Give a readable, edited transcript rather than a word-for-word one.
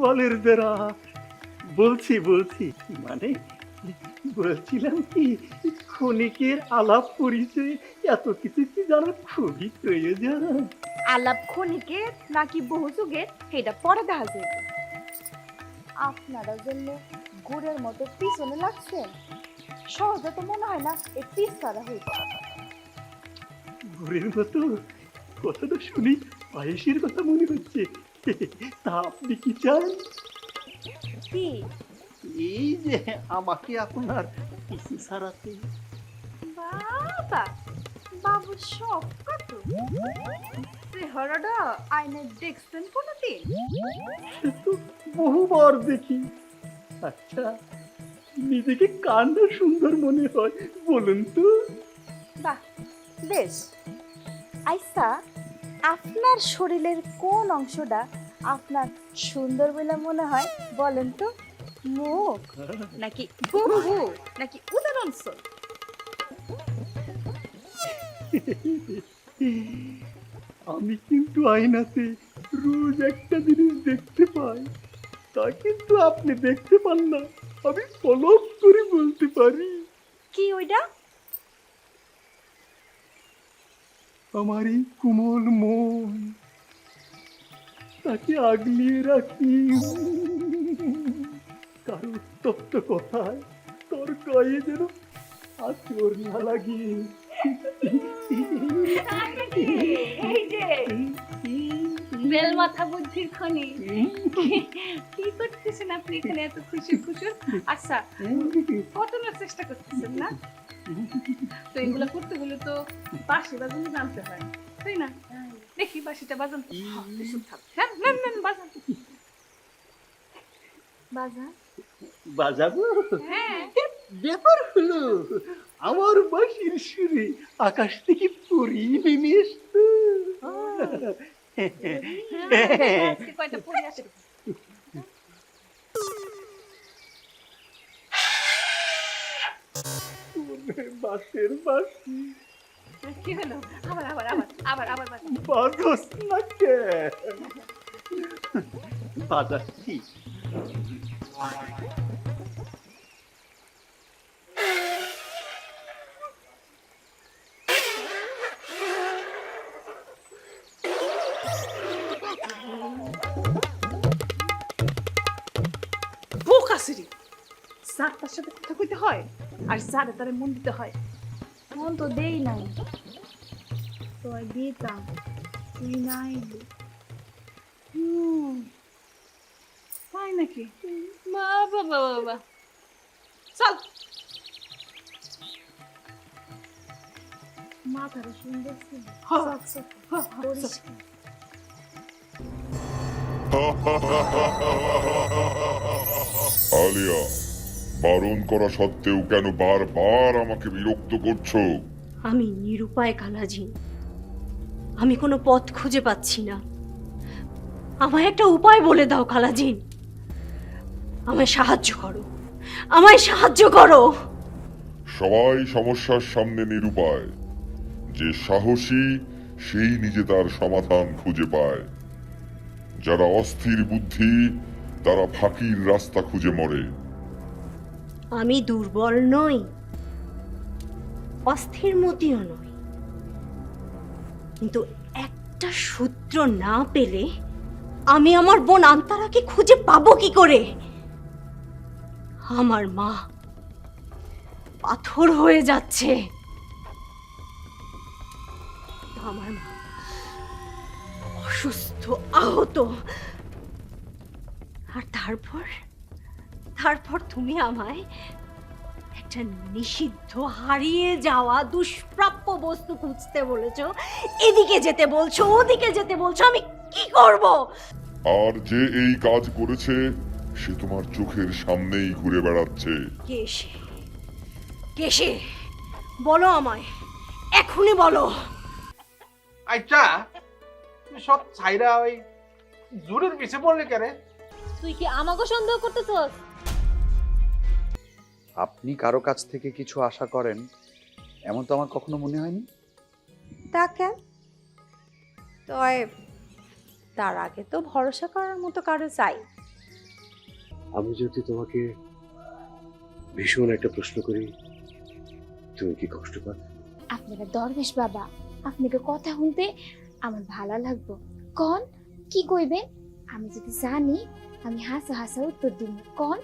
বলের বেড়া। বলছি বলছি মানে বলছিলাম কি, ক্ষণিকের আলাপ পরিচয় এত কিছু কি জানা খুবই প্রয়োজন। আলাপ ক্ষণিকের নাকি বহু যুগের সেটা পরে দেখা যাবে। আপনারা জন্য গুড়ের মতো পিছনে লাগছেন, সহজে তো মনে হয় না এই পিছ ছাড়া হইত। ঘুরের মতো কথাটা শুনি পায়েসের কথা মনে হচ্ছে। তা আপনি কি চান? কি এই যে আমাকে আপনার পিছু ছাড়াতে। বাবা, বাবু সব কত চেহারাটা আয়নায় দেখছেন কোনোদিন? সে তো বহুবার দেখি। আচ্ছা, নিজেকে কান্না সুন্দর মনে হয় বলুন তো? বাহ, বেশ। আচ্ছা, আপনার শরীরের কোন অংশটা আপনার সুন্দর বলে মনে হয় বলেন তো? মুখ নাকি বুকু নাকি উদর অংশ? আমি কিন্তু আয়নাতে রোজ একটা জিনিস দেখতে পাই, তা কিন্তু আপনি দেখতে পান না। আমি পলক করে বলতে পারি, কি ওইটা? আমার এই কোমল মন, তাকে আগলিয়ে রাখি। কারো উত্তপ্ত কথায় তোর গায়ে যেন আচর না লাগে। এই যে বেল মাথা বুদ্ধির খনি, কি করতেছেন আপনি এখানে এত খুশি খুশি? আচ্ছা, কত না চেষ্টা করতেছেন না? তো এগুলো করতে হলে তো বাঁশি বাজানো জানতে হয়, তাই না? দেখি বাঁশিটা বাজান তো। হ্যাঁ, নেন নেন বাজান বাজান। বাজাবো? হ্যাঁ, ব্যাপার হলো, আমার বাঁশির সুরে আকাশ থেকে পরি নেমে এসতো। আজকে কয়টা পড়ে আসে। বাঁশের বাঁশি কি হলো? আবার আবার আবার আবার আবার বাজান। বাজস না কে? বাজাচ্ছি। বোকা সিরি, যার তার সাথে কথা কইতে হয় আর যারে তারে মন দিতে হয়। মন তো দেই নাই, তোয় দিতাম, তুই নাই। তাই নাকি? বাবা বাবা বাবা, চল। মাথাটা সুন্দর ছিল, পরিষ্কার। আলিয়া, বারণ করা সত্ত্বেও কেন বারবার আমাকে বিরক্ত করছো? আমি নিরুপায় কালাজি, আমি কোনো পথ খুঁজে পাচ্ছি না। আমায় একটা উপায় বলে দাও কালাজিন, আমায় সাহায্য করো, আমায় সাহায্য করো। সবাই সমস্যার সামনে নিরুপায়। যে সাহসী সেই নিজে তার সমাধান খুঁজে পায়। যারা অস্থির বুদ্ধি তারা ফাঁকির রাস্তা খুঁজে মরে। আমি দুর্বল নই, অস্থির মতিও নই, কিন্তু একটা সূত্র না পেলে আমি আমার বোন আন্তারাকে খুঁজে পাবো কি করে? আমার মা পাথর হয়ে যাচ্ছে, আমার মা অসুস্থ, আহত। আর তারপর তারপর তুমি আমায় একটা নিষিদ্ধ, হারিয়ে যাওয়া, দুষ্প্রাপ্য বস্তু খুঁজতে বলেছো। এদিকে যেতে বলছো, ওদিকে যেতে বলছো, আমি কি করব? আর যে এই কাজ করেছে সে তোমার চোখের সামনেই ঘুরে বেড়াচ্ছে। কে সে? কে সে? বলো আমায়, এখনই বলো। আচ্ছা, তুমি সব ছাইরা ওই জোরের পিছে পড়লে কেন? তুই কি আমাকে সন্দেহ করতেছস? আপনি কারো কাছ থেকে কিছু আশা করেন এমন তো আমার কখনো মনে হয়নি। তা কেন? তয় তার আগে তো ভরসা করার মতো কারো চাই। আমি যদি তোমাকে ভীষণ একটা প্রশ্ন করি, তুমি কি কষ্ট পাবে? আপনারা দরবেশ বাবা, আপনাকে কথা শুনতে আমার ভালো লাগবো। কন কি কইবেন? আমি যদি জানি আমি হাসা হাসা উত্তর দিব। কন